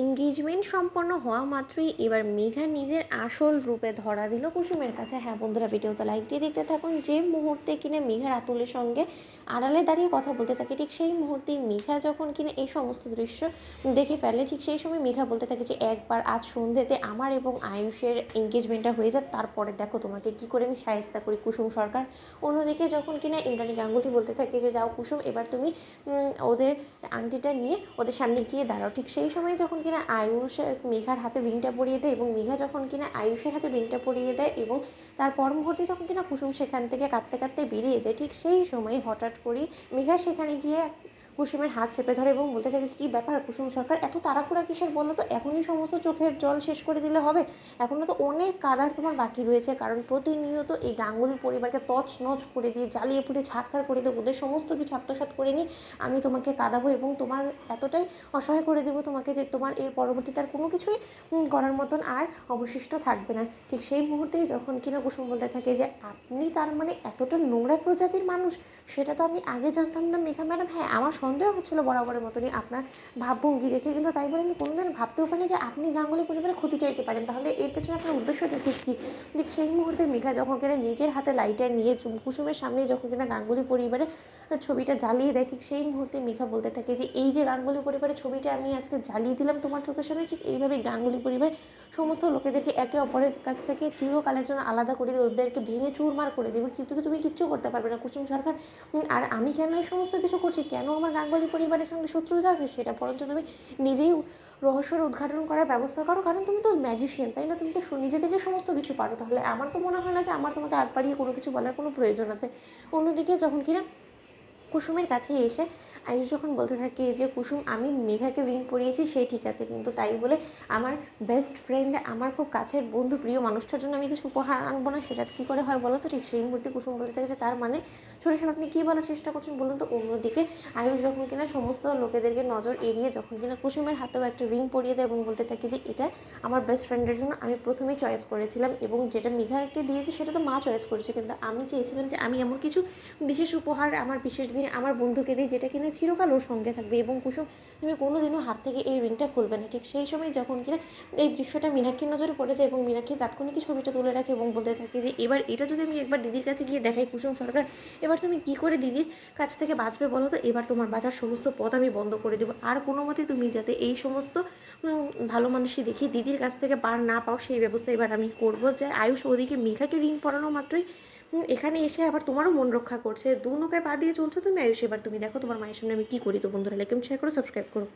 Engagement সম্পন্ন হওয়া মাত্রই এবার মেঘা নিজের আসল রূপে ধরা দিল কুসুমের কাছে। হ্যাঁ বন্ধুরা, ভিডিওতে লাইক দিয়ে দেখতে থাকুন। যে মুহূর্তে কিনা মেঘা রাতুলের সঙ্গে আড়ালে দাঁড়িয়ে কথা বলতে থাকে, ঠিক সেই মুহূর্তেই মেঘা যখন কিনা এই সমস্ত দৃশ্য দেখে ফেলে, ঠিক সেই সময় মেঘা বলতে থাকে যে একবার আজ সন্ধ্যেতে আমার এবং আয়ুষের এঙ্গেজমেন্টটা হয়ে যাক, তারপরে দেখো তোমাকে কি করে আমি শায়েস্তা করি কুসুম সরকার। অন্যদিকে যখন কিনা ইন্দ্রাণী গাঙ্গুলি বলতে থাকে যে যাও কুসুম, এবার তুমি ওদের আংটিটা নিয়ে ওদের সামনে গিয়ে দাঁড়াও। ঠিক সেই সময় যখন কিনা আয়ুষ মেঘার হাতে রিংটা পরিয়ে দেয় এবং মেঘা যখন কিনা আয়ুষের হাতে রিংটা পরিয়ে দেয় এবং তার পর মুহূর্তে যখন কিনা কুসুম সেখান থেকে কাঁদতে কাঁদতে বেরিয়ে যায়, ঠিক সেই সময় হঠাৎ করেই মেঘা সেখানে গিয়ে কুসুমের হাত চেপে ধরে এবং বলতে থাকে কী ব্যাপার কুসুম সরকার, এত তাড়াহুড়া কিসের বলো তো? এখনই সমস্ত চোখের জল শেষ করে দিলে হবে? এখনও তো অনেক কাদার তোমার বাকি রয়েছে, কারণ প্রতিনিয়ত এই গাঙ্গুলি পরিবারকে তছনছ করে দিয়ে জ্বালিয়ে পুড়ে ছাড়খাড় করে দিয়ে ওদের সমস্ত কিছু আত্মসাৎ করে নিই আমি তোমাকে কাঁদাবো এবং তোমার এতটাই অসহায় করে দেবো তোমাকে যে তোমার এর পরবর্তীতে আর কোনো কিছুই করার মতন আর অবশিষ্ট থাকবে না। ঠিক সেই মুহূর্তেই যখন কিনা কুসুম বলতে থাকে যে আপনি তার মানে এতটা নোংরা প্রজাতির মানুষ, সেটা তো আমি আগে জানতাম না মেঘা ম্যাডাম। হ্যাঁ, আমার সন্দেহ হচ্ছিলো বরাবরের মতনই আপনার ভাবভঙ্গি দেখে, কিন্তু তাই বলে আমি কোনোদিন ভাবতেও পারিনি যে আপনি গাঙ্গুলি পরিবারের ক্ষতি চাইতে পারেন। তাহলে এর পেছনে আপনার উদ্দেশ্যটা ঠিক কী? ঠিক সেই মুহূর্তে মেঘা যখন কিনা নিজের হাতে লাইটার নিয়ে কুসুমের সামনে যখন কিনা গাঙ্গুলি পরিবারের ছবিটা জ্বালিয়ে দেয়, ঠিক সেই মুহূর্তে মেঘা বলতে থাকে যে এই যে গাঙ্গুলি পরিবারের ছবিটা আমি আজকে জ্বালিয়ে দিলাম তোমার চোখের সামনে, ঠিক এইভাবেই গাঙ্গুলি পরিবার সমস্ত লোকেদেরকে একে অপরের কাছ থেকে চিরকালের জন্য আলাদা করে দিয়ে ওদেরকে ভেঙে চুরমার করে দেবে, কিন্তু তুমি কিচ্ছু করতে পারবে না কুসুম সরকার। আর আমি কেন এই সমস্ত কিছু করছি, কেন আমার গাঙ্গুলি পরিবারের সঙ্গে শত্রু আছে, সেটা বরঞ্চ তুমি নিজেই রহস্যের উদ্ঘাটন করার ব্যবস্থা করো, কারণ তুমি তো ম্যাজিশিয়ান, তাই না? তুমি তো নিজে থেকে সমস্ত কিছু পারো। তাহলে আমার তো মনে হয় না যে আমার তোমাকে আগ বাড়িয়ে কোনো কিছু বলার কোনো প্রয়োজন আছে। অন্যদিকে যখন কিনা কুসুমের কাছে এসে আয়ুষ যখন বলতে থাকে যে কুসুম আমি মেঘাকে রিং পরিয়েছি সেই ঠিক আছে, কিন্তু তাই বলে আমার বেস্ট ফ্রেন্ড আমার খুব কাছের বন্ধু প্রিয় মানুষটার জন্য আমি কিছু উপহার আনবো না, সেটা কী করে হয় বলো তো? ঠিক সেই মুহূর্তে কুসুম বলতে থাকে যে তার মানে সরিষা আপনি কী বলার চেষ্টা করছেন বলুন তো? অন্যদিকে আয়ুষ যখন কিনা সমস্ত লোকেদেরকে নজর এড়িয়ে যখন কিনা কুসুমের হাতেও একটা রিং পরিয়ে দেয় এবং বলতে থাকে যে এটা আমার বেস্ট ফ্রেন্ডের জন্য আমি প্রথমেই চয়েস করেছিলাম এবং যেটা মেঘাকে দিয়েছি সেটা তো মা চয়েস করেছে, কিন্তু আমি চেয়েছিলাম যে আমি এমন কিছু বিশেষ উপহার আমার বিশেষ দিনে আমার বন্ধুকে দিই যেটা কিনা চিরকাল ওর সঙ্গে থাকবে এবং কুসুম তুমি কোনোদিনও হাত থেকে এই রিংটা খুলবে না। ঠিক সেই সময় যখন কিনা এই দৃশ্যটা মীনাক্ষীর নজরে পড়েছে এবং মীনাক্ষী তাৎক্ষণিকই ছবিটা তুলে রাখে এবং বলতে থাকে যে এবার এটা যদি আমি একবার দিদির কাছে গিয়ে দেখাই কুসুম সরকার, এবার তুমি কী করে দিদির কাছ থেকে বাঁচবে বলো তো? এবার তোমার বাঁচার সমস্ত পথ আমি বন্ধ করে দেবো, আর কোনো মতে তুমি যাতে এই সমস্ত ভালো মানুষই দেখি দিদির কাছ থেকে পার না পাও সেই ব্যবস্থা এবার আমি করবো। যে আয়ুষ ওদিকে মেঘাকে রিং পরানো মাত্রই এখানে এসে আবার তোমারও মন রক্ষা করছে, দু নৌকায় পা দিয়ে চলছো তুমি আয়ুষ, এবার তুমি দেখো তোমার মায়ের সামনে আমি কী করি। তো বন্ধুরা লাইক শেয়ার করো, সাবস্ক্রাইব করো।